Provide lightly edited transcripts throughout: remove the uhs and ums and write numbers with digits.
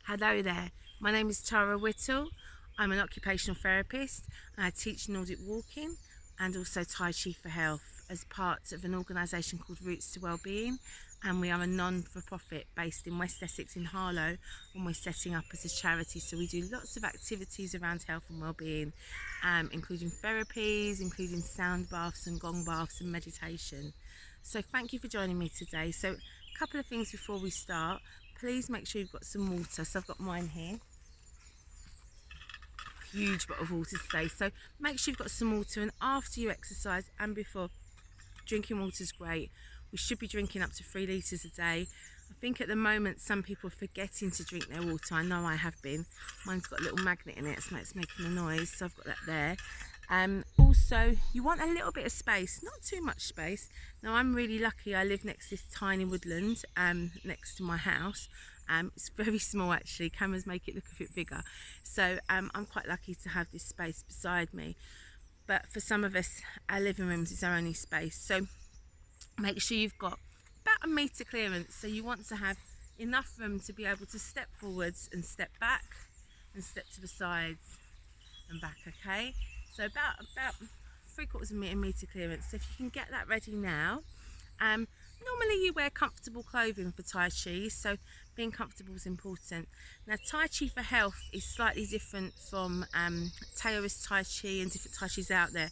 Hello there, my name is Tara Whittle. I'm an occupational therapist and I teach Nordic walking and also Tai Chi for health as part of an organisation called Roots to Wellbeing, and we are a non-for-profit based in West Essex in Harlow, and we're setting up as a charity. So we do lots of activities around health and wellbeing, including therapies, including sound baths and gong baths and meditation. So thank you for joining me today. So a couple of things before we start. Please make sure you've got some water. So I've got mine here. Huge bottle of water today. So make sure you've got some water, and after you exercise and before, drinking water is great. We should be drinking up to 3 litres a day. I think at the moment some people are forgetting to drink their water. I know I have been. Mine's got a little magnet in it, so it's making a noise, so I've got that there. Also, you want a little bit of space, not too much space. Now I'm really lucky, I live next to this tiny woodland next to my house. It's very small actually, cameras make it look a bit bigger. So I'm quite lucky to have this space beside me. But for some of us, our living rooms is our only space. So make sure you've got about 1 metre clearance. So you want to have enough room to be able to step forwards and step back and step to the sides and back, okay? So about 3/4 of a metre clearance. So if you can get that ready now. Normally you wear comfortable clothing for Tai Chi, so being comfortable is important. Now Tai Chi for health is slightly different from Taoist Tai Chi and different Tai Chis out there.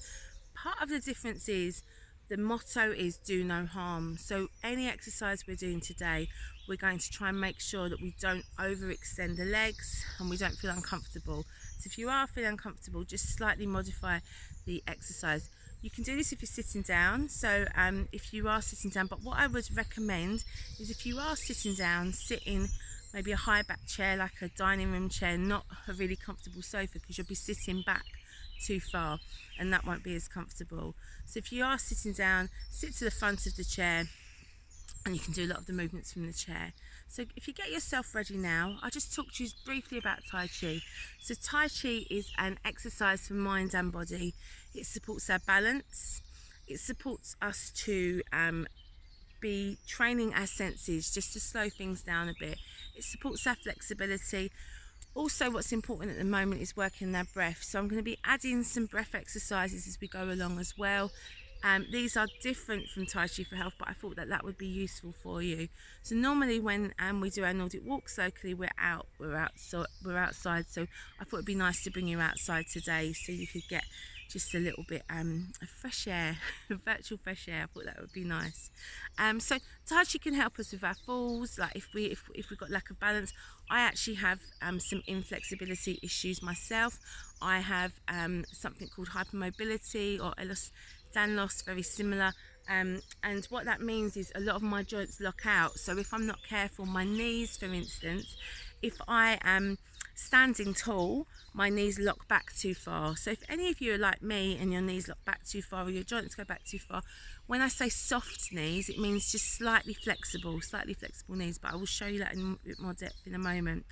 Part of the difference is the motto is do no harm. So any exercise we're doing today, we're going to try and make sure that we don't overextend the legs and we don't feel uncomfortable. So if you are feeling uncomfortable, just slightly modify the exercise. You can do this if you're sitting down, so if you are sitting down, but what I would recommend is if you are sitting down, sit in maybe a high back chair like a dining room chair, not a really comfortable sofa, because you'll be sitting back too far and that won't be as comfortable. So if you are sitting down, sit to the front of the chair and you can do a lot of the movements from the chair. So if you get yourself ready now, I'll just talk to you briefly about Tai Chi. So Tai Chi is an exercise for mind and body. It supports our balance. It supports us to be training our senses, just to slow things down a bit. It supports our flexibility. Also, what's important at the moment is working our breath. So I'm going to be adding some breath exercises as we go along as well. These are different from Tai Chi for health, but I thought that would be useful for you. So normally when we do our Nordic walks locally, we're outside. So I thought it'd be nice to bring you outside today, so you could get just a little bit of fresh air, virtual fresh air. I thought that would be nice. So Tai Chi can help us with our falls. Like if we've got lack of balance. I actually have some inflexibility issues myself. I have something called hypermobility or stand loss, very similar, and what that means is a lot of my joints lock out. So if I'm not careful, my knees, for instance, if I am standing tall, my knees lock back too far. So if any of you are like me and your knees lock back too far or your joints go back too far, when I say soft knees, it means just slightly flexible knees, but I will show you that in a bit more depth in a moment.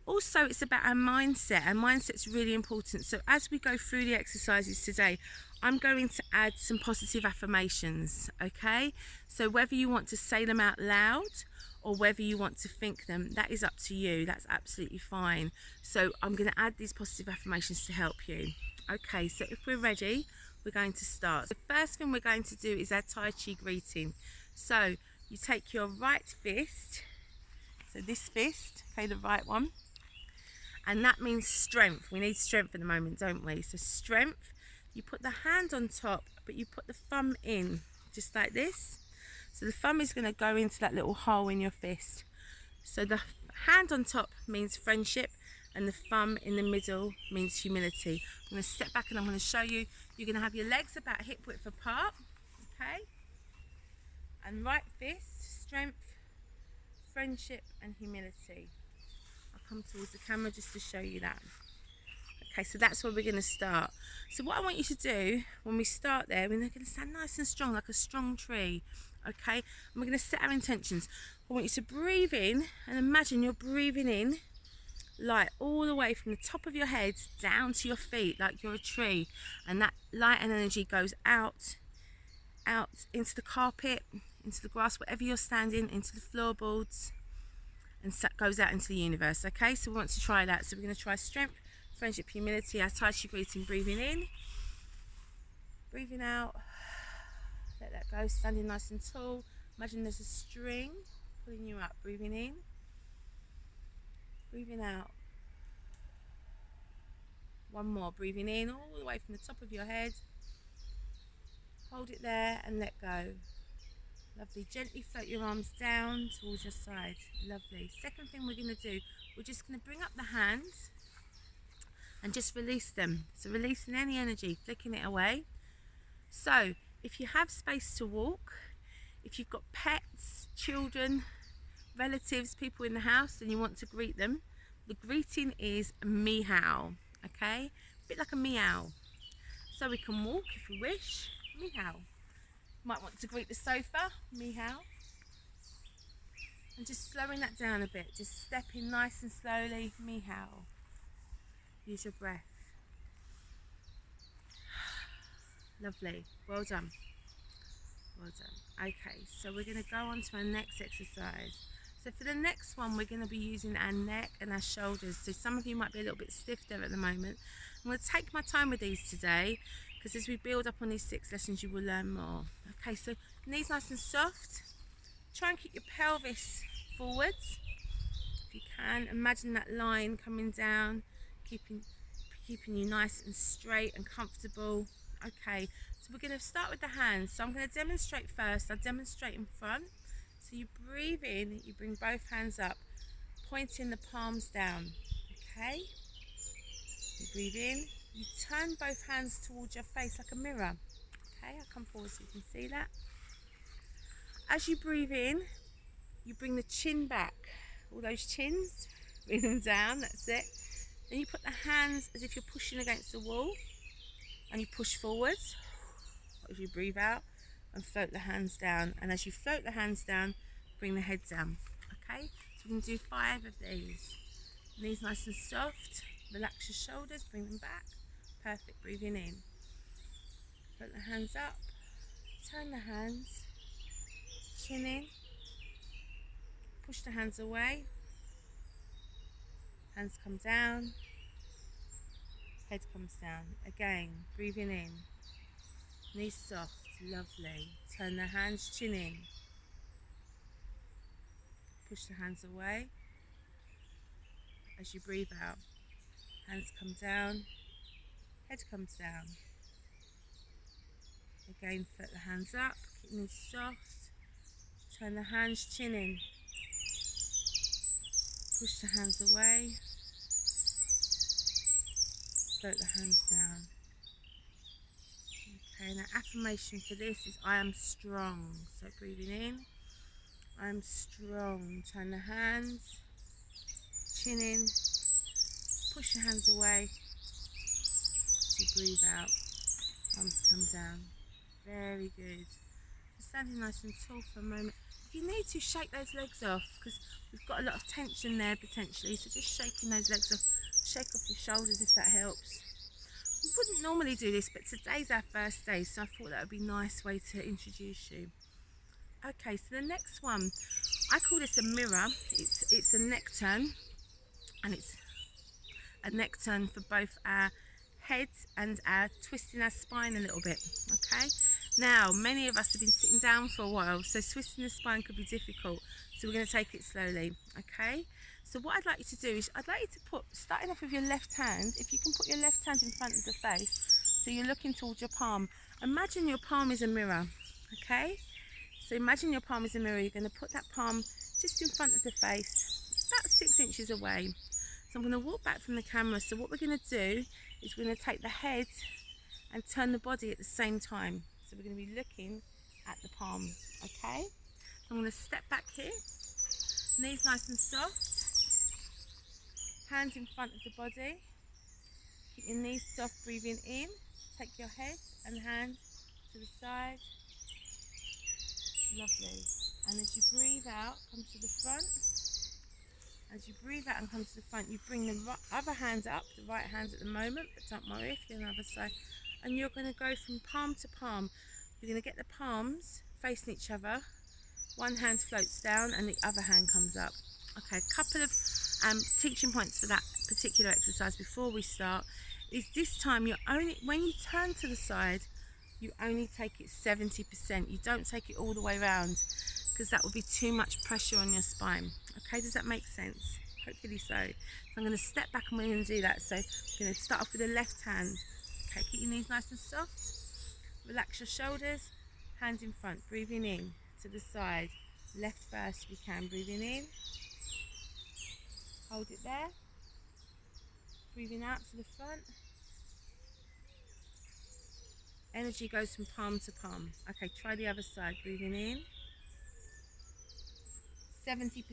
Also, it's about our mindset. Our mindset's really important. So as we go through the exercises today, I'm going to add some positive affirmations, okay? So whether you want to say them out loud or whether you want to think them, that is up to you. That's absolutely fine. So I'm going to add these positive affirmations to help you. Okay, so if we're ready, we're going to start. The first thing we're going to do is our Tai Chi greeting. So you take your right fist, so this fist, okay, the right one, and that means strength. We need strength at the moment, don't we? So strength, you put the hand on top, but you put the thumb in, just like this. So the thumb is going to go into that little hole in your fist. So the hand on top means friendship, and the thumb in the middle means humility. I'm going to step back and I'm going to show you. You're going to have your legs about hip width apart, okay? And right fist, strength, friendship and humility. I'll come towards the camera just to show you that. Okay, so that's where we're going to start. So what I want you to do when we start there, we're going to stand nice and strong, like a strong tree. Okay, and we're going to set our intentions. I want you to breathe in and imagine you're breathing in light all the way from the top of your head down to your feet, like you're a tree, and that light and energy goes out into the carpet, into the grass, wherever you're standing, into the floorboards, and goes out into the universe. Okay, so we want to try that. So we're going to try strength, friendship, humility, our Tai Chi breathing. Breathing in, breathing out, let that go, standing nice and tall. Imagine there's a string pulling you up. Breathing in, breathing out. One more, breathing in all the way from the top of your head. Hold it there and let go. Lovely. Gently float your arms down towards your side. Lovely. Second thing we're going to do, we're just going to bring up the hands and just release them. So releasing any energy, flicking it away. So if you have space to walk, if you've got pets, children, relatives, people in the house and you want to greet them, the greeting is meow. Okay, a bit like a meow. So we can walk if we wish. Meow. Might want to greet the sofa. Meow. And just slowing that down a bit. Just stepping nice and slowly. Meow. Use your breath. Lovely. Well done. Well done. Okay, so we're going to go on to our next exercise. So for the next one, we're going to be using our neck and our shoulders. So some of you might be a little bit stiff there at the moment. I'm going to take my time with these today, because as we build up on these 6 lessons, you will learn more. Okay, so knees nice and soft. Try and keep your pelvis forwards. If you can, imagine that line coming down, keeping you nice and straight and comfortable. Okay, so we're going to start with the hands. So I'm going to demonstrate first. I'll demonstrate in front. So you breathe in, you bring both hands up, pointing the palms down. Okay, you breathe in, you turn both hands towards your face like a mirror. Okay, I'll come forward so you can see that. As you breathe in, you bring the chin back, all those chins, bring them down, that's it. Then you put the hands as if you're pushing against the wall, and you push forwards as you breathe out and float the hands down. And as you float the hands down, bring the head down. Okay, so we're going to do 5 of these. Knees nice and soft, relax your shoulders, bring them back. Perfect. Breathing in, float the hands up, turn the hands, chin in, push the hands away, hands come down, head comes down. Again, breathing in, knees soft, lovely. Turn the hands, chin in, push the hands away. As you breathe out, hands come down, head comes down. Again, float the hands up, keep knees soft. Turn the hands, chin in, push the hands away, float the hands down. Okay, now affirmation for this is I am strong. So breathing in, I am strong. Turn the hands, chin in, push your hands away. As you breathe out, arms come down. Very good. Just standing nice and tall for a moment. If you need to, shake those legs off, because we've got a lot of tension there potentially. So just shaking those legs off, shake off your shoulders if that helps. We wouldn't normally do this, but today's our first day, so I thought that would be a nice way to introduce you. Okay, so the next one, I call this a mirror. It's a neck turn, and it's a neck turn for both our heads and our twisting our spine a little bit. Okay, now many of us have been sitting down for a while, so twisting the spine could be difficult, so we're going to take it slowly. Okay, so what I'd like you to do is I'd like you to put, starting off with your left hand, if you can put your left hand in front of the face, so you're looking towards your palm. Imagine your palm is a mirror. Okay, so imagine your palm is a mirror. You're going to put that palm just in front of the face, about 6 inches away. So I'm going to walk back from the camera. So what we're going to do is we're going to take the head and turn the body at the same time. So we're going to be looking at the palm. Okay, so I'm going to step back here, knees nice and soft, hands in front of the body, keep your knees soft, breathing in, take your head and hand to the side, lovely. And as you breathe out, come to the front. As you breathe out and come to the front, you bring the other hand up, the right hand at the moment, but don't worry if you're on the other side. And you're going to go from palm to palm. You're going to get the palms facing each other. One hand floats down and the other hand comes up. Okay, a couple of teaching points for that particular exercise before we start is this time when you turn to the side, you only take it 70%. You don't take it all the way around because that will be too much pressure on your spine. Okay, does that make sense? Hopefully so. So I'm going to step back and we're going to do that. So I'm going to start off with the left hand. Okay, keep your knees nice and soft. Relax your shoulders, hands in front, breathing in to the side. Left first if you can, breathing in. Hold it there. Breathing out to the front. Energy goes from palm to palm. Okay, try the other side. Breathing in. 70%.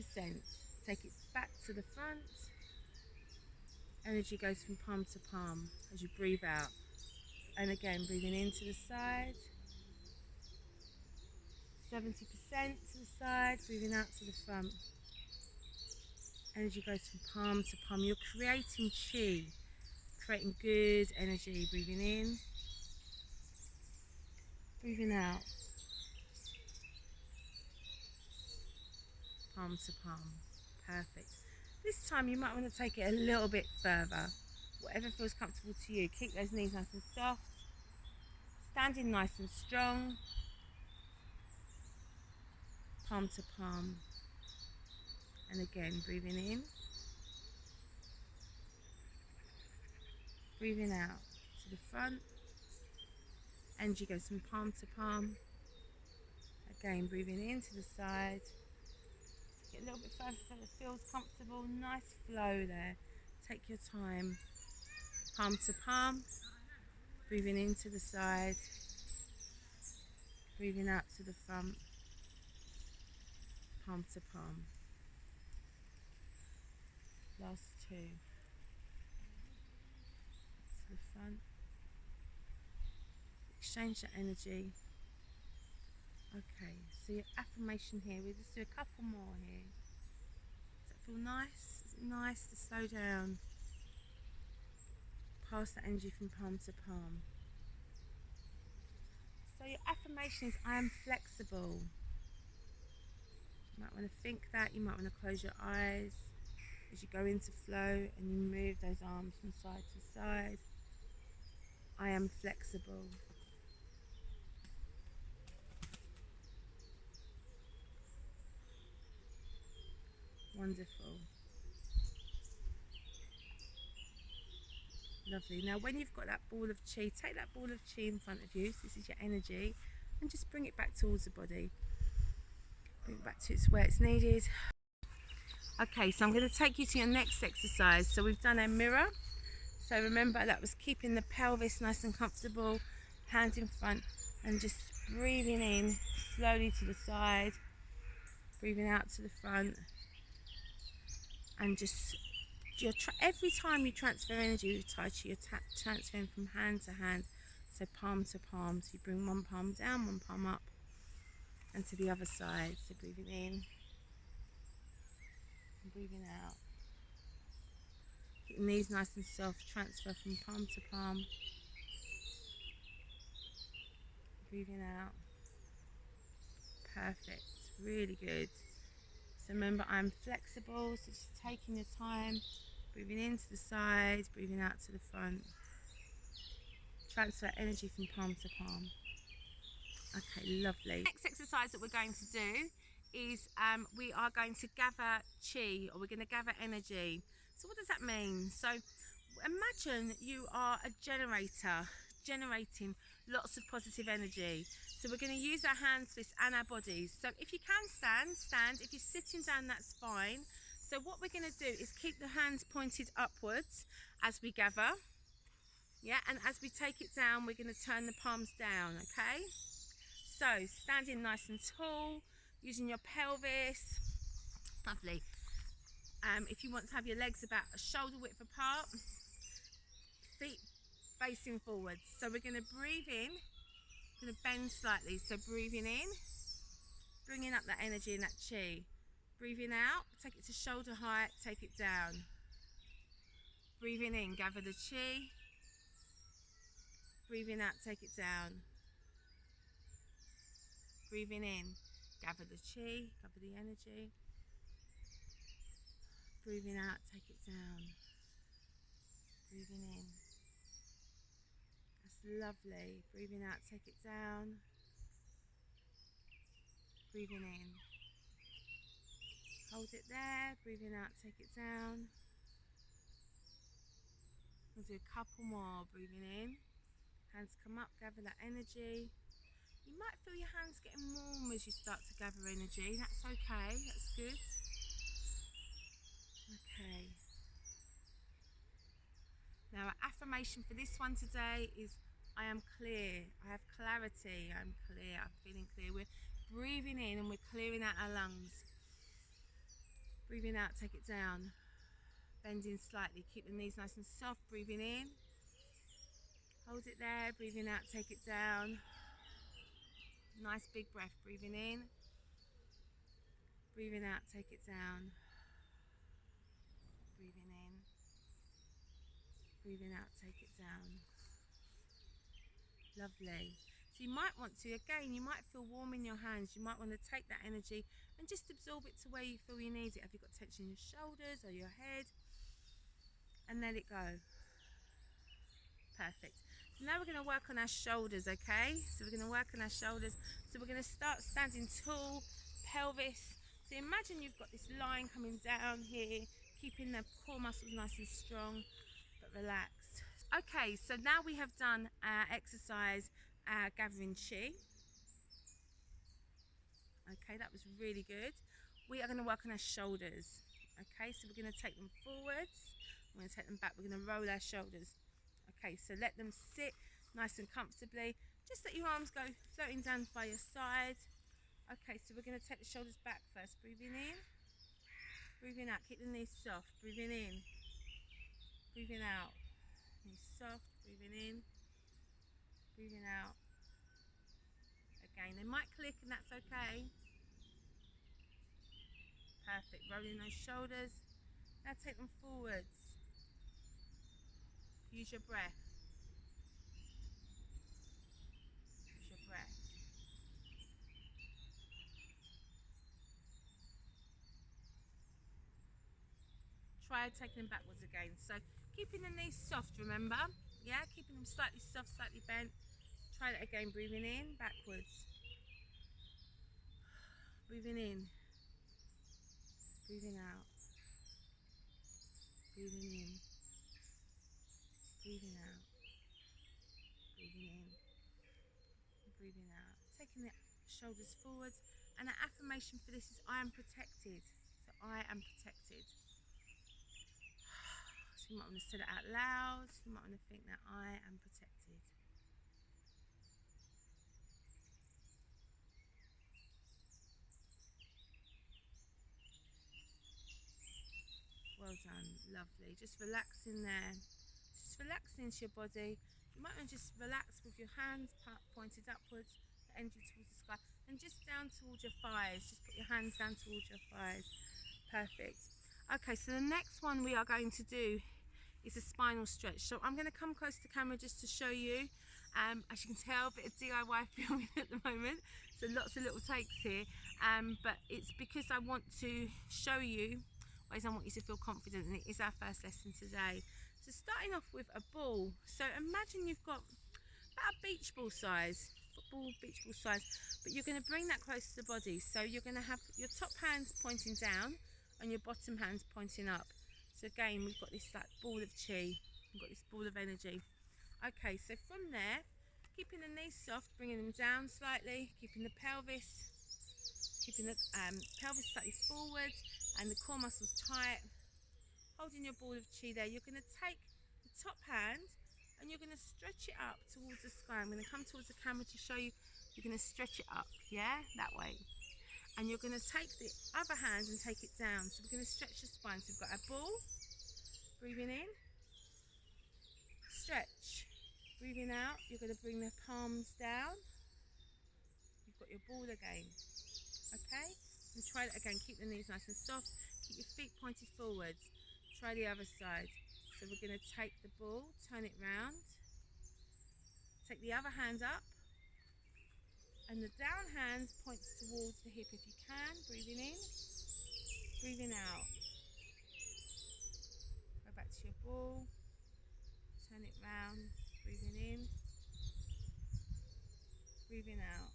Take it back to the front. Energy goes from palm to palm as you breathe out. And again, breathing in to the side. 70% to the side. Breathing out to the front. Energy goes from palm to palm. You're creating chi. Creating good energy. Breathing in. Breathing out. Palm to palm. Perfect. This time you might want to take it a little bit further. Whatever feels comfortable to you. Keep those knees nice and soft. Standing nice and strong. Palm to palm. And again, breathing in. Breathing out to the front. Energy goes from palm to palm. Again, breathing in to the side. Get a little bit further so it feels comfortable. Nice flow there. Take your time. Palm to palm. Breathing into the side. Breathing out to the front. Palm to palm. Last two. To the front. Exchange the energy. Okay, so your affirmation here, we'll just do a couple more here. Does that feel nice? Is it nice to slow down? Pass that energy from palm to palm. So your affirmation is, I am flexible. You might want to think that, you might want to close your eyes as you go into flow and you move those arms from side to side. I am flexible. Wonderful. Lovely. Now when you've got that ball of chi, take that ball of chi in front of you, so this is your energy, and just bring it back towards the body. Bring it back to where it's needed. Okay, so I'm going to take you to your next exercise. So we've done a mirror. So remember, that was keeping the pelvis nice and comfortable, hands in front, and just breathing in slowly to the side, breathing out to the front, and just every time you transfer energy with Tai Chi, you're transferring from hand to hand, so palm to palm. So you bring one palm down, one palm up, and to the other side. So breathing in and breathing out. Keep your knees nice and soft. Transfer from palm to palm. Breathing out. Perfect. Really good. So remember, I'm flexible, so just taking your time, breathing into the side, breathing out to the front. Transfer energy from palm to palm. Okay, lovely. Next exercise that we're going to do is we are going to gather chi, or we're going to gather energy. So what does that mean? So imagine you are a generator, generating lots of positive energy. So we're going to use our hands, fists and our bodies. So if you can stand. If you're sitting down, that's fine. So what we're going to do is keep the hands pointed upwards as we gather. Yeah, and as we take it down, we're going to turn the palms down, okay? So standing nice and tall, using your pelvis. Lovely. If you want to have your legs about a shoulder width apart, feet facing forwards. So we're going to breathe in, going to bend slightly. So breathing in, bringing up that energy and that chi. Breathing out, take it to shoulder height, take it down. Breathing in, gather the chi. Breathing out, take it down. Breathing in, gather the chi, gather the energy. breathing out, take it down. Breathing in. That's lovely. Breathing out, take it down. Breathing in. Hold it there. Breathing out, take it down. We'll do a couple more. Breathing in. Hands come up, gather that energy. You might feel your hands getting warm as you start to gather energy. That's okay. That's good. Okay. Now, our affirmation for this one today is I am clear. I have clarity. I'm clear. I'm feeling clear. We're breathing in and we're clearing out our lungs. Breathing out, take it down. Bending slightly. Keep the knees nice and soft. Breathing in. Hold it there. Breathing out, take it down. Nice big breath. Breathing in. Breathing out, take it down. Breathing in. Breathing out, take it down. Lovely. So you might want to, again, you might feel warm in your hands. You might want to take that energy and just absorb it to where you feel you need it. Have you got tension in your shoulders or your head? And let it go. Perfect. So now we're going to work on our shoulders, okay? So we're going to work on our shoulders. So we're going to start standing tall, pelvis. So imagine you've got this line coming down here, keeping the core muscles nice and strong, but relaxed. Okay, so now we have done our exercise, our gathering chi. Okay, that was really good. We are going to work on our shoulders. Okay, so we're going to take them forwards. We're going to take them back. We're going to roll our shoulders. Okay, so let them sit nice and comfortably. Just let your arms go floating down by your side. Okay, so we're going to take the shoulders back first. Breathing in, breathing out. Keep the knees soft. Breathing in, breathing out. Knees soft. Breathing in, breathing out. Again, they might click and that's okay. Perfect. Rolling those shoulders. Now take them forwards. Use your breath. Use your breath. Try taking them backwards again. So keeping the knees soft, remember? Yeah, keeping them slightly soft, slightly bent. Try that again. Breathing in, backwards. Breathing in. Breathing out. Breathing in. Breathing out. Breathing in. Breathing out. Taking the shoulders forwards. And our affirmation for this is I am protected. So I am protected. So you might want to say it out loud. You might want to think that I am protected. Well done, lovely. Just relaxing there. Just relaxing into your body. You might want to just relax with your hands pointed upwards, the energy towards the sky, and just down towards your thighs. Just put your hands down towards your thighs. Perfect. Okay, so the next one we are going to do is a spinal stretch. So I'm going to come close to the camera just to show you. As you can tell, a bit of DIY filming at the moment, so lots of little takes here. But it's because I want to show you ways I want you to feel confident, and it is our first lesson today. So starting off with a ball. So imagine you've got about a beach ball size, football beach ball size, but you're going to bring that close to the body. So you're going to have your top hands pointing down and your bottom hands pointing up. So again, we've got this like ball of chi, we've got this ball of energy. Okay, so from there, keeping the knees soft, bringing them down slightly, keeping the pelvis slightly forward and the core muscles tight. Holding your ball of chi there, you're going to take the top hand and you're going to stretch it up towards the sky. I'm going to come towards the camera to show you. You're going to stretch it up, yeah, that way. And you're going to take the other hand and take it down. So we're going to stretch the spine. So we've got our ball, breathing in, stretch, breathing out. You're going to bring the palms down. You've got your ball again, okay? And try that again. Keep the knees nice and soft. Keep your feet pointed forwards. Try the other side. So we're going to take the ball, turn it round, take the other hand up, and the down hand points towards the hip if you can. Breathing in, breathing out. your ball, turn it round, breathing in, breathing out.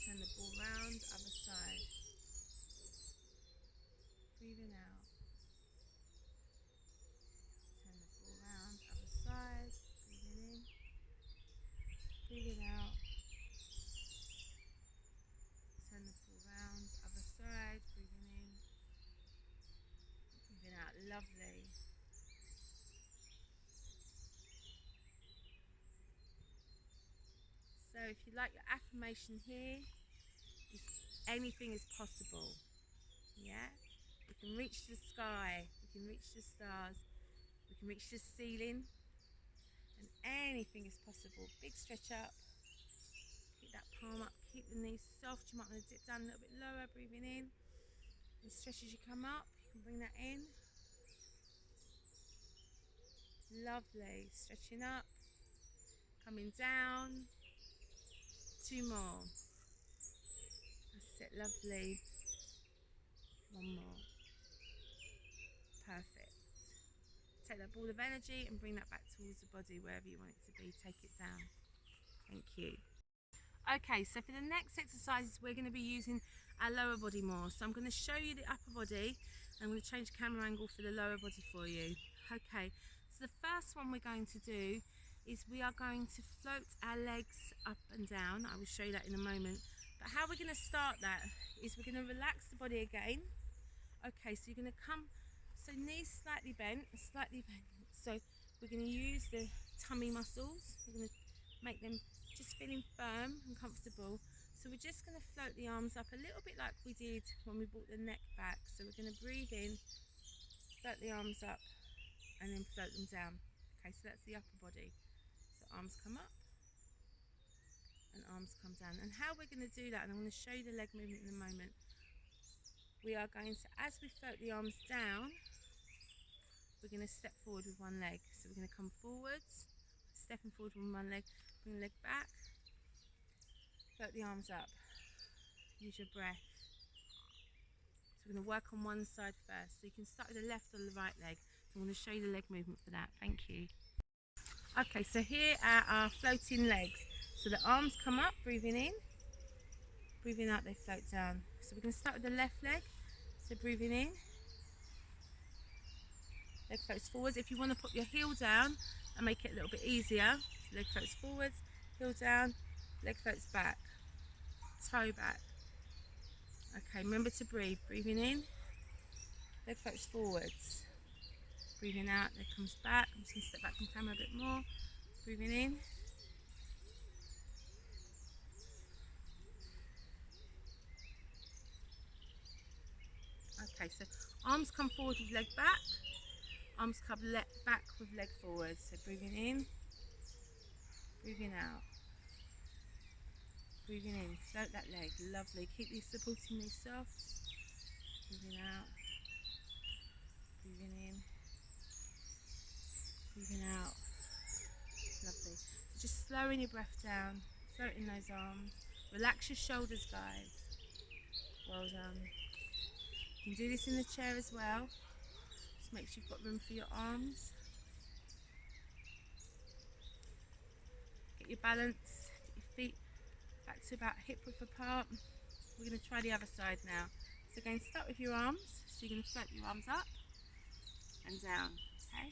Turn the ball round, other side, breathing out. Turn the ball round, other side, breathing in, breathing out. Turn the ball round, other side, breathing in, breathing out. Lovely. So if you like, your affirmation here is anything is possible. Yeah? We can reach the sky, we can reach the stars, we can reach the ceiling, and anything is possible. Big stretch up, keep that palm up, keep the knees soft. You might want to dip down a little bit lower, breathing in, and stretch as you come up. You can bring that in. Lovely. Stretching up, coming down. 2 more. That's it. Lovely. 1 more. Perfect. Take that ball of energy and bring that back towards the body, wherever you want it to be. Take it down. Thank you. Okay, so for the next exercises, we're going to be using our lower body more. So I'm going to show you the upper body. I'm going to change camera angle for the lower body for you. Okay, so the first one we're going to do is we are going to float our legs up and down. I will show you that in a moment. But how we're going to start that is we're going to relax the body again. Okay, so you're going to come, so knees slightly bent. So we're going to use the tummy muscles. We're going to make them just feeling firm and comfortable. So we're just going to float the arms up a little bit like we did when we brought the neck back. So we're going to breathe in, float the arms up, and then float them down. Okay, so that's the upper body. So arms come up and arms come down. And how we're going to do that, and I'm going to show you the leg movement in a moment. We are going to, as we float the arms down, we're going to step forward with one leg. So we're going to come forwards, stepping forward with one leg, bring the leg back, float the arms up, use your breath. So we're going to work on one side first. So you can start with the left or the right leg. So I'm going to show you the leg movement for that. Thank you. Okay, so here are our floating legs. So the arms come up, breathing in, breathing out, they float down. So we're going to start with the left leg. So breathing in, leg floats forwards. If you want to put your heel down and make it a little bit easier, leg floats forwards, heel down, leg floats back, toe back. Okay, remember to breathe. Breathing in, leg floats forwards. Breathing out, leg comes back. I'm just going to step back from camera a bit more. Breathing in. Okay, so arms come forward with leg back. Arms come back with leg forward. So breathing in, breathing out. Breathing in, float that leg, lovely. Keep these supporting knees soft. Breathing out, breathing in, breathing out. Lovely. So just slowing your breath down, floating those arms. Relax your shoulders, guys. Well done. You can do this in the chair as well. Just make sure you've got room for your arms. Get your balance, get your feet back to about hip width apart. We're going to try the other side now. So again, start with your arms. So you're going to float your arms up and down, okay?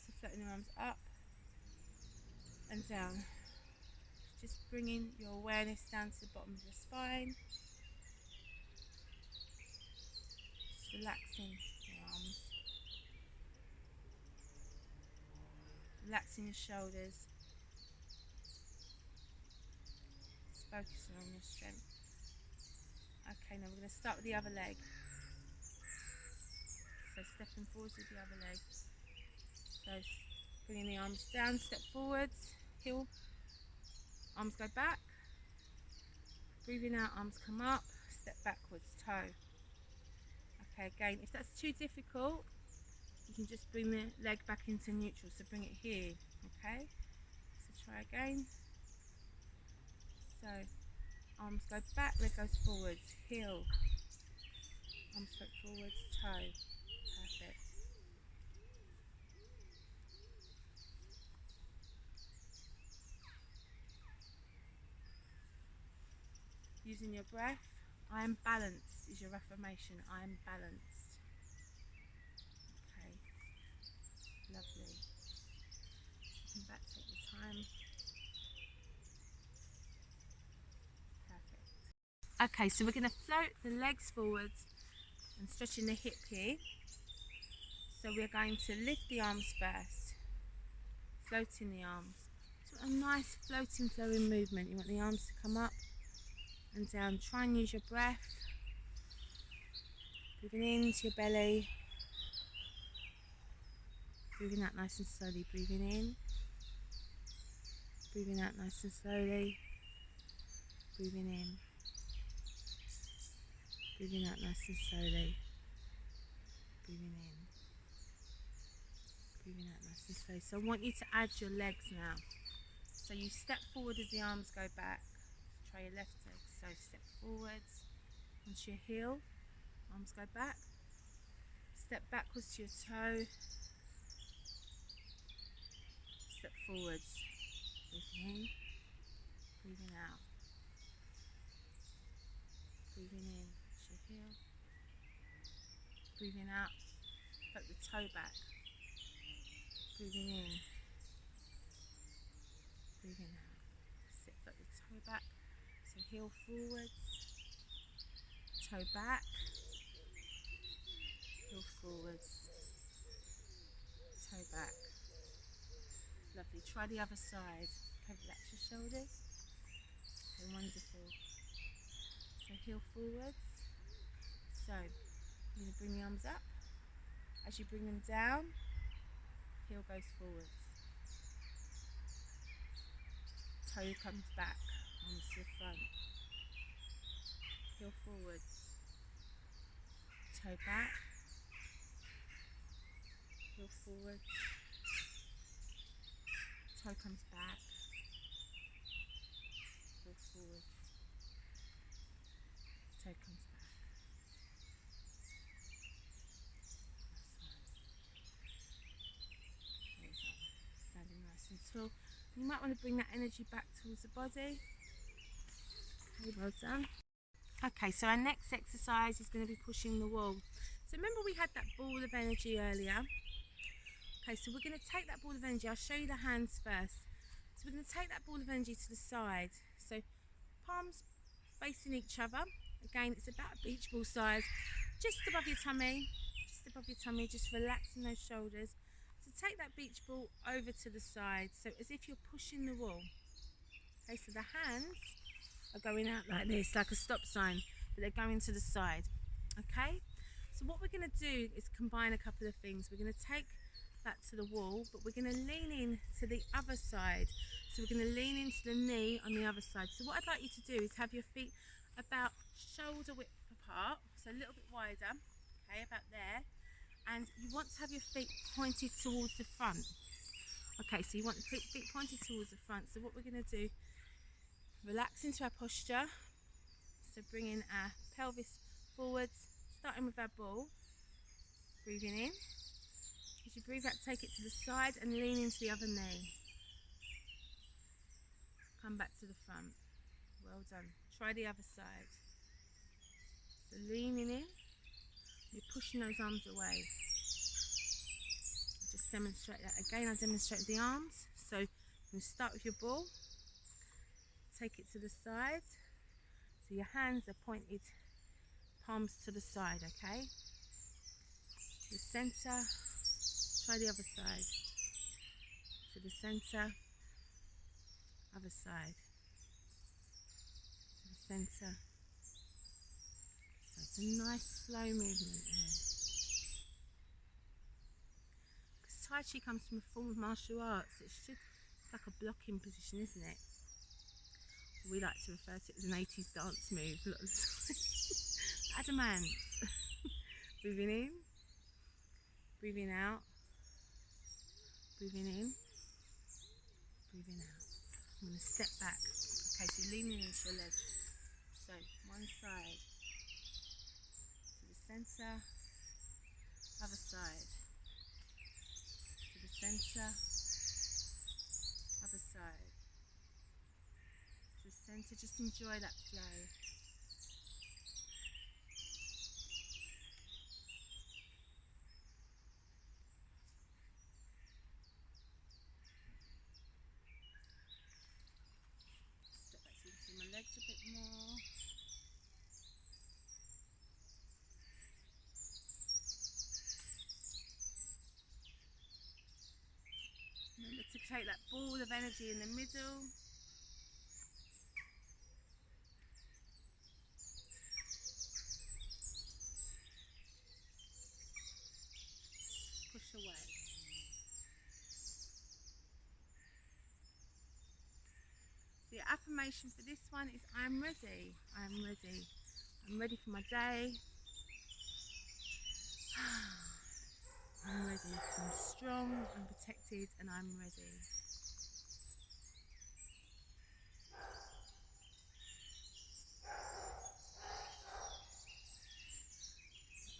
So floating your arms up and down. Just bringing your awareness down to the bottom of your spine. Just relaxing your arms. Relaxing your shoulders. Just focusing on your strength. Okay, now we're going to start with the other leg. So stepping forwards with the other leg. So bringing the arms down, step forwards, heel, arms go back. Breathing out, arms come up, step backwards, toe. Okay, again, if that's too difficult, you can just bring the leg back into neutral, so bring it here, okay? So try again. So arms go back, leg goes forwards, heel, arm straight forwards, toe. Perfect. Using your breath. I am balanced is your affirmation. I am balanced. Okay, lovely. Come back, take your time. Perfect. Okay, so we're going to float the legs forwards and stretching the hip here. So we're going to lift the arms first, floating the arms. So a nice floating, flowing movement. You want the arms to come up and down. Try and use your breath. Breathing into your belly. Breathing out nice and slowly. Breathing in. Breathing out nice and slowly. Breathing in. Breathing out nice and slowly. Breathing in. Breathing out nice and slowly. So I want you to add your legs now. So you step forward as the arms go back. Try your left leg. So step forwards onto your heel. Arms go back. Step backwards to your toe. Step forwards. Breathing in. Breathing out. Breathing in to your heel. Breathing out. Put the toe back. Breathing in. Breathing out. Sit, put the toe back. So heel forwards. Toe back. Heel forwards. Toe back. Lovely. Try the other side. Okay, relax your shoulders. Okay, wonderful. So heel forwards. So you're going to bring the arms up. As you bring them down, heel goes forwards. Toe comes back, arms to the front. Heel forwards. Toe back. Heel forwards. Toe comes back. Heel forwards. Toe comes back. Standing nice and tall. You might want to bring that energy back towards the body. Okay, well done. Okay, so our next exercise is going to be pushing the wall. So remember we had that ball of energy earlier. Okay, so we're going to take that ball of energy. I'll show you the hands first. So we're going to take that ball of energy to the side. So palms facing each other. Again, it's about a beach ball size. Just above your tummy. Just above your tummy. Just relaxing those shoulders. So take that beach ball over to the side. So as if you're pushing the wall. Okay, so the hands are going out like this, like a stop sign, but they're going to the side. Okay, so what we're going to do is combine a couple of things. We're going to take that to the wall, but we're going to lean in to the other side. So we're going to lean into the knee on the other side. So what I'd like you to do is have your feet about shoulder width apart, so a little bit wider, okay, about there. And you want to have your feet pointed towards the front. Okay, so you want the feet pointed towards the front. So what we're going to do, relax into our posture. So bringing our pelvis forwards, starting with our ball. Breathing in. As you breathe out, take it to the side and lean into the other knee. Come back to the front. Well done. Try the other side. So leaning in. You're pushing those arms away. Just demonstrate that again. I demonstrate the arms. So you start with your ball. Take it to the side. So your hands are pointed, palms to the side, okay? The center. Try the other side. To the center. Other side. To the center. So it's a nice slow movement there. Because Tai Chi comes from a form of martial arts. It's like a blocking position, isn't it? We like to refer to it as an 80s dance move a lot of the time. Adamant. Breathing in. Breathing out. Breathing in. Breathing out. I'm going to step back. Okay, so leaning into your legs. So one side to the center, other side, to the center, other side, to the center. Just enjoy that flow. Step back so you can see my legs a bit more. Remember to take that ball of energy in the middle. Push away. So your affirmation for this one is I'm ready. I'm ready. I'm ready for my day. I'm ready because I'm strong, I'm protected, and I'm ready.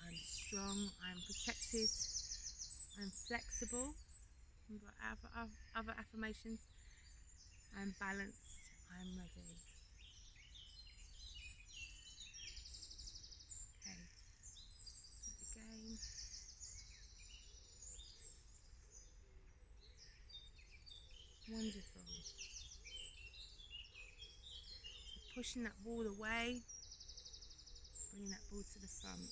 I'm strong, I'm protected, I'm flexible. Remember other affirmations. I'm balanced, I'm ready. Okay, again. Wonderful. So pushing that wall away, bringing that ball to the front.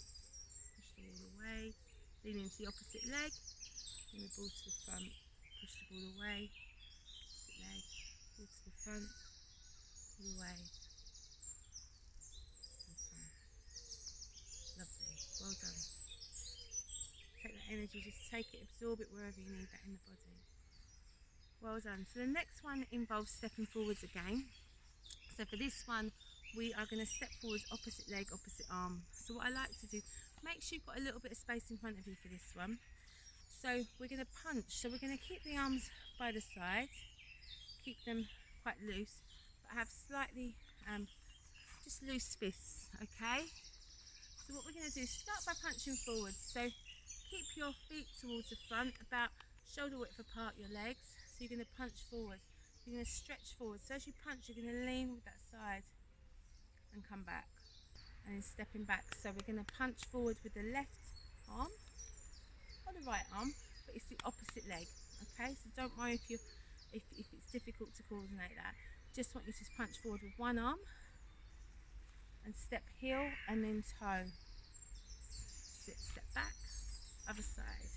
Push the ball away, lean into the opposite leg, bring the ball to the front, push the ball away, opposite leg, ball to the front, ball away, to the front. Lovely, well done. Take that energy, just take it, absorb it wherever you need that in the body. Well done. So the next one involves stepping forwards again. So for this one, we are going to step forwards, opposite leg, opposite arm. So what I like to do, make sure you've got a little bit of space in front of you for this one. So we're going to punch. So we're going to keep the arms by the side, keep them quite loose, but have slightly just loose fists, okay? So what we're going to do is start by punching forwards. So keep your feet towards the front, about shoulder width apart your legs. So you're going to punch forward. You're going to stretch forward. So as you punch, you're going to lean with that side and come back. And then stepping back. So we're going to punch forward with the left arm or the right arm, but it's the opposite leg. Okay, so don't worry if it's difficult to coordinate that. Just want you to punch forward with one arm and step heel and then toe. Sit, step back, other side.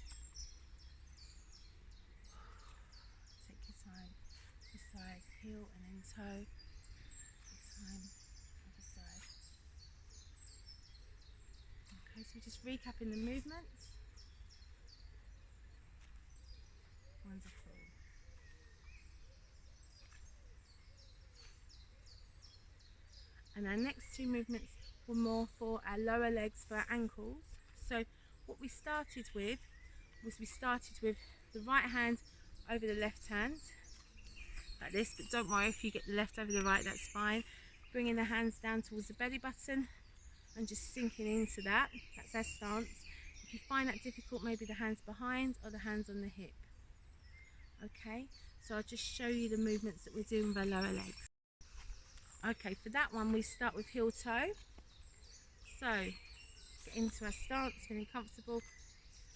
Take your time. This side, heel and then toe. This time, other side. Okay, so we're just recapping the movements. Wonderful. And our next two movements were more for our lower legs, for our ankles. So what we started with was the right hand over the left hand, like this, but don't worry if you get the left over the right, that's fine. Bringing the hands down towards the belly button and just sinking into that. That's our stance. If you find that difficult, maybe the hands behind or the hands on the hip. Okay, so I'll just show you the movements that we're doing with our lower legs. Okay, for that one we start with heel toe. So get into our stance, feeling comfortable.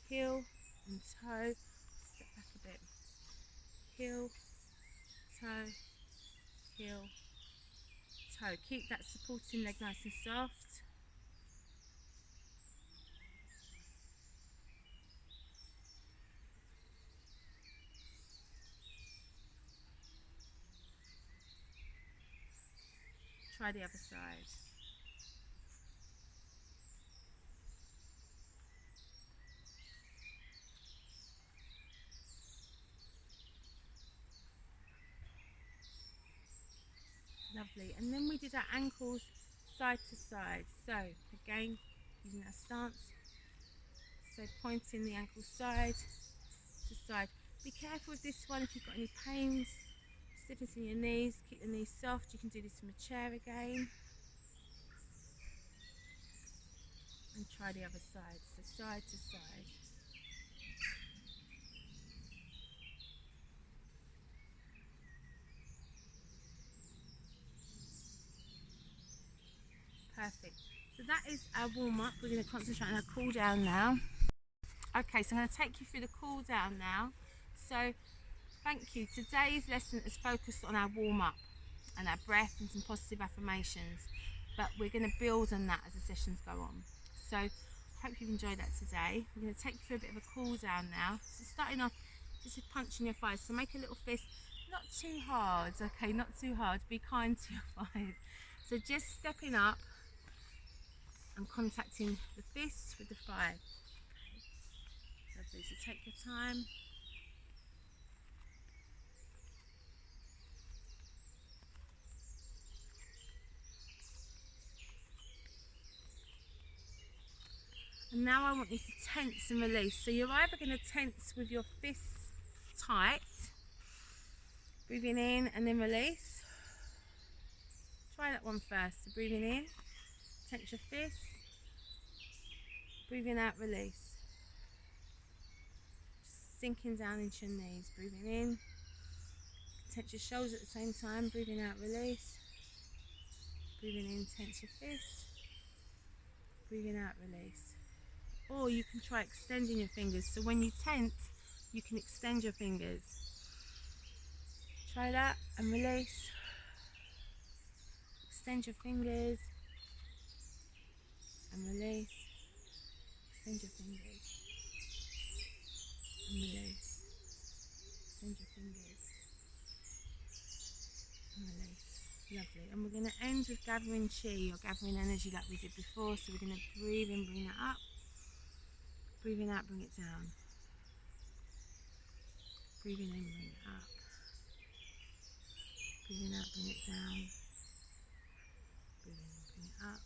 Heel and toe. Step back a bit. Heel, toe, heel, toe. Keep that supporting leg nice and soft. Try the other side. Lovely. And then we did our ankles side to side. So again, using our stance. So pointing the ankle side to side. Be careful with this one if you've got any pains, stiffness in your knees. Keep the knees soft. You can do this from a chair again. And try the other side, so side to side. Perfect. So that is our warm-up. We're going to concentrate on our cool down now. Okay, so I'm going to take you through the cool down now. So thank you. Today's lesson is focused on our warm-up and our breath and some positive affirmations, but we're going to build on that as the sessions go on. So hope you've enjoyed that today. We're going to take you through a bit of a cool down now. So starting off just with punching your thighs. So make a little fist, not too hard, okay, not too hard. Be kind to your thighs. So just stepping up and contacting the fist with the thigh. Lovely, so take your time. And now I want you to tense and release. So you're either going to tense with your fists tight, breathing in and then release. Try that one first. So breathing in, tense your fists, breathing out, release. Just sinking down into your knees, breathing in, tense your shoulders at the same time, breathing out, release. Breathing in, tense your fists, breathing out, release. Or you can try extending your fingers. So when you tense, you can extend your fingers. Try that and release. Extend your fingers and release. Extend your fingers and release. Extend your fingers and release. Lovely. And we're going to end with gathering chi or gathering energy like we did before. So we're going to breathe in, bring it up. Breathing out, bring it down. Breathing in, bring it up. Breathing out, bring it down. Breathing in, bring it up.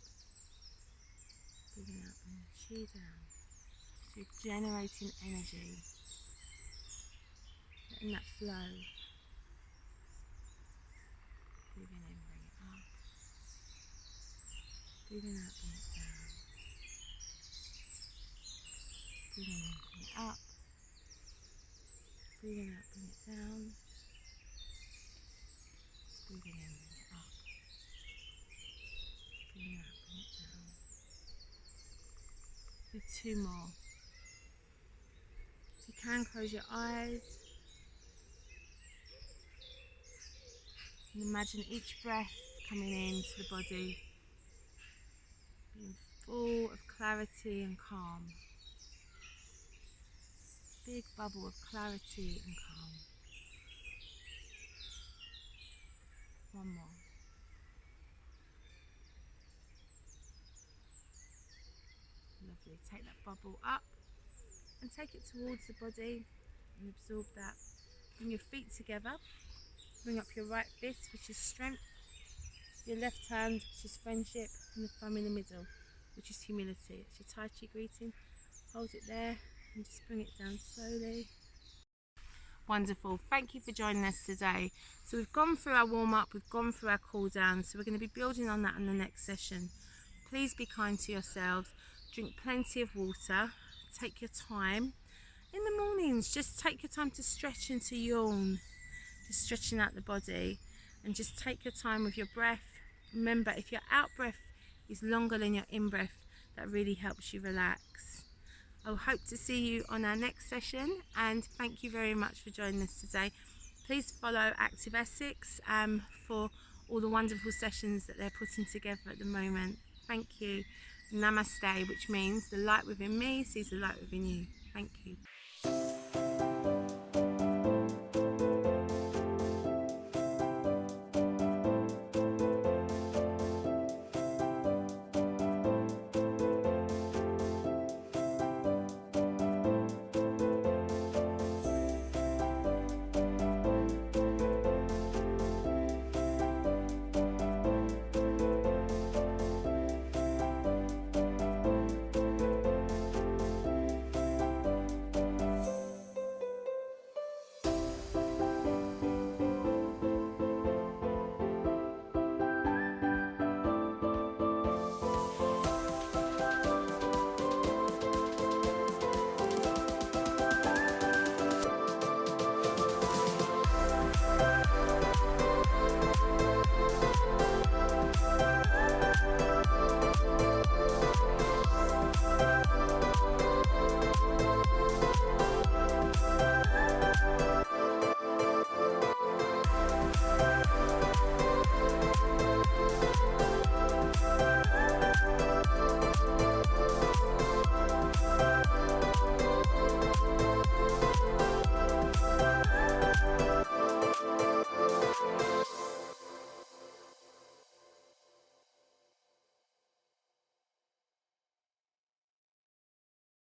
Breathing out, bring the chi down. So you're generating energy. Letting that flow. Breathing in, bring it up. Breathing out, bring it down. Breathing in, bring it up. Breathing out, bring it down. Breathing in, bring it up. Breathing out, bring it down. Do two more. If you can, close your eyes. And imagine each breath coming into the body being full of clarity and calm. Big bubble of clarity and calm. One more. Lovely. Take that bubble up and take it towards the body and absorb that. Bring your feet together. Bring up your right fist, which is strength. Your left hand, which is friendship. And the thumb in the middle, which is humility. It's your Tai Chi greeting. Hold it there and just bring it down slowly. Wonderful. Thank you for joining us today. So we've gone through our warm-up, we've gone through our cool-down, so we're going to be building on that in the next session. Please be kind to yourselves. Drink plenty of water. Take your time. In the mornings, just take your time to stretch and to yawn. Just stretching out the body. And just take your time with your breath. Remember, if your out-breath is longer than your in-breath, that really helps you relax. I hope to see you on our next session, and thank you very much for joining us today. Please follow Active Essex for all the wonderful sessions that they're putting together at the moment. Thank you. Namaste, which means the light within me sees the light within you. Thank you.